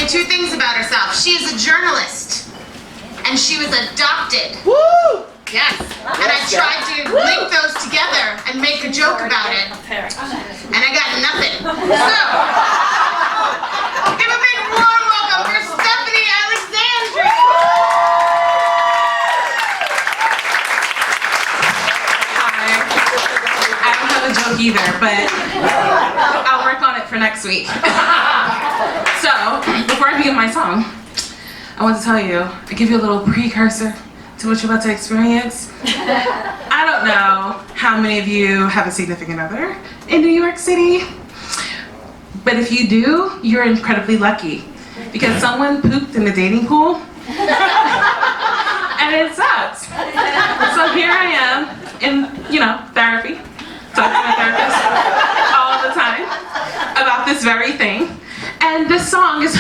say two things about herself. She is a journalist, and she was adopted. Woo! Yes. And I tried to link those together and make a joke about it, and I got nothing. So, give a big warm welcome for Stephanie Alexandria. I don't have a joke either, but I'll work on it for next week. So, before I begin my song, I want to tell you, I give you a little precursor to what you're about to experience. I don't know how many of you have a significant other in New York City, but if you do, you're incredibly lucky because someone pooped in the dating pool and it sucks. So here I am in, therapy, talking to my therapist all the time about this very thing, and this song is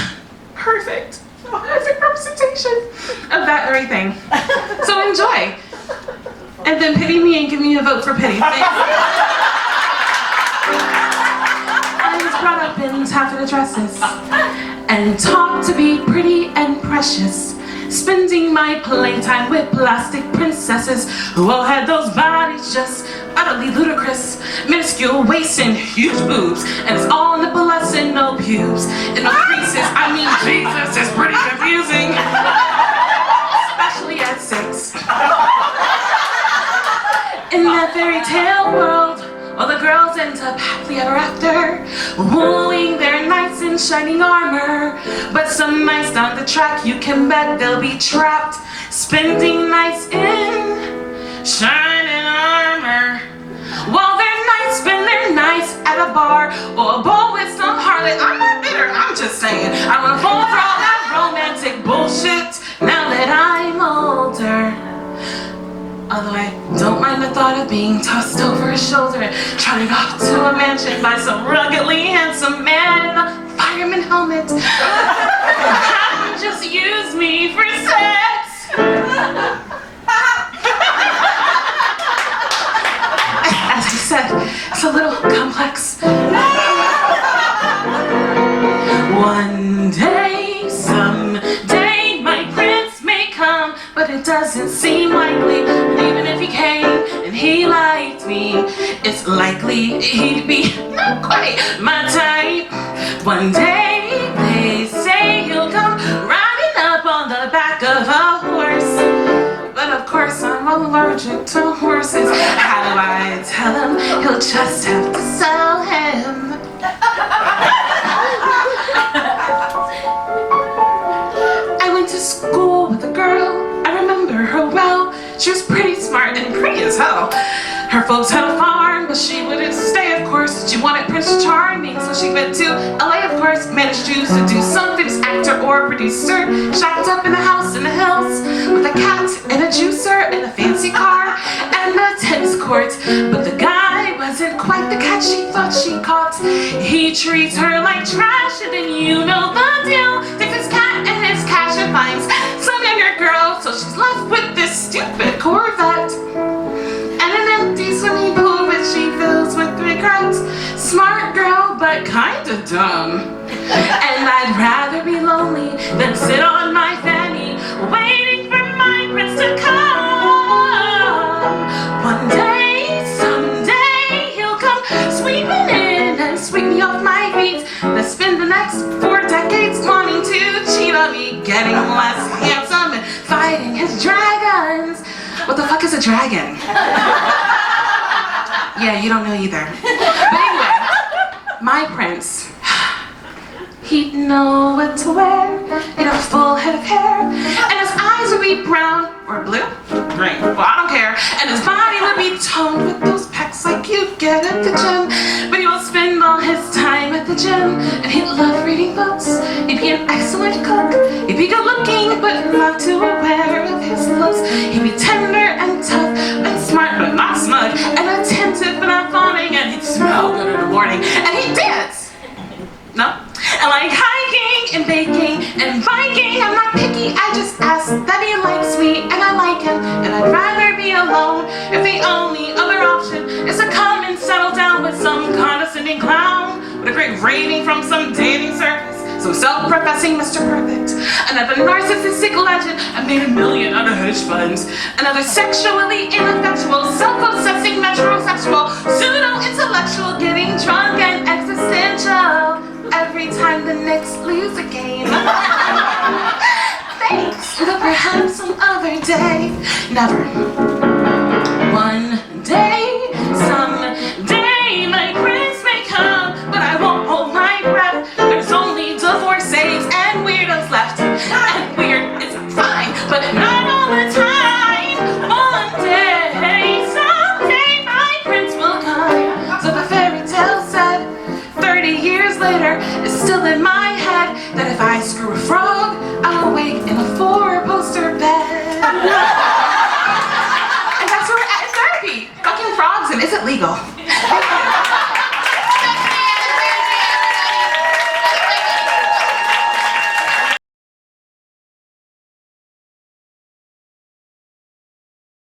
perfect. Perfect representation of that very thing. So enjoy. And then pity me and give me a vote for pity. I was brought up in taffeta dresses and taught to be pretty and precious, spending my playtime with plastic princesses who all had those bodies just utterly ludicrous, minuscule waist and huge boobs, and it's all nippleless and no pubes and no creases. I mean, Jesus, it's pretty confusing, especially at 6. In that fairy tale world, all the girls end up happily ever after, wooing their knights in shining armor. But some nights down the track, you can bet they'll be trapped, spending nights in shining armor, while their knights spend their nights at a bar or a ball with some harlot. I'm not bitter, I'm just saying I wanna fall for all that romantic bullshit now that I'm older. Although I don't mind the thought of being tossed over a shoulder and trotting off to a mansion by some ruggedly handsome man in a fireman helmet. Just use me for sex. As I said, it's a little complex. One day, someday, my prince may come, but it doesn't seem likely. Even if he came and he liked me, it's likely he'd be not quite my type. One day, they say he'll come riding up on the back of a horse. But of course I'm allergic to horses. How do I tell him? He'll just have to sell him. I went to school with a girl, I remember her well. She was pretty smart and pretty as hell. Her folks had a farm, but she wouldn't stay, of course. She wanted Prince Charming, so she went to LA, of course. Managed to seduce some famous actor or producer, shacked up in a house in the hills with a cat and a juicer and a fancy car and a tennis court. But the guy wasn't quite the cat she thought she caught. He treats her like trash, and then you know the deal. Takes his cat and his cash and finds some younger girl, so she's left with this stupid Corvette and an empty swimming pool which she fills with regrets. Smart girl, but kinda dumb. And I'd rather be lonely than sit on my fanny waiting for my prince to come. One day, someday, he'll come sweeping in and sweep me off my feet. Let's spend the next 4 decades wanting to cheat on me, getting less handsome and fighting his dragons. What the fuck is a dragon? Yeah, you don't know either. But anyway, my prince, he'd know what to wear, he'd have a full head of hair, and his eyes would be brown or blue, green, well I don't care, and his body would be toned with those pecs like you get at the gym. But he will spend all his time at the gym, and he'd love reading books. He'd be an excellent cook, he'd be good looking but not too aware of his looks. He'd be tender and tough and smart but not smug, and attentive but not fawning, and he'd smell good in the morning, and he'd dance. No? I like hiking and baking and biking. I'm not picky, I just ask that he likes me and I like him. And I'd rather be alone if the only other option is to come and settle down with some condescending clown with a great rating from some dating service. So self-professing Mr. Perfect. Another narcissistic legend. I made $1 million out of hedge funds. Another sexually ineffectual, self-obsessing metrosexual, pseudo-intellectual, getting drunk and existential every time the Knicks lose a game. Thanks, but perhaps some other day. Never. One day, someday, my prince may come, but I won't hold my breath. There's only divorcees and weirdos left. And weird is fine, but not all the time. One day, someday, my prince will come. So the fairy tale said, 30 years later, it's still in my head that if I screw a frog, I'll wake in a 4-poster bed. And that's where we're at in therapy. Fucking frogs, and is it legal?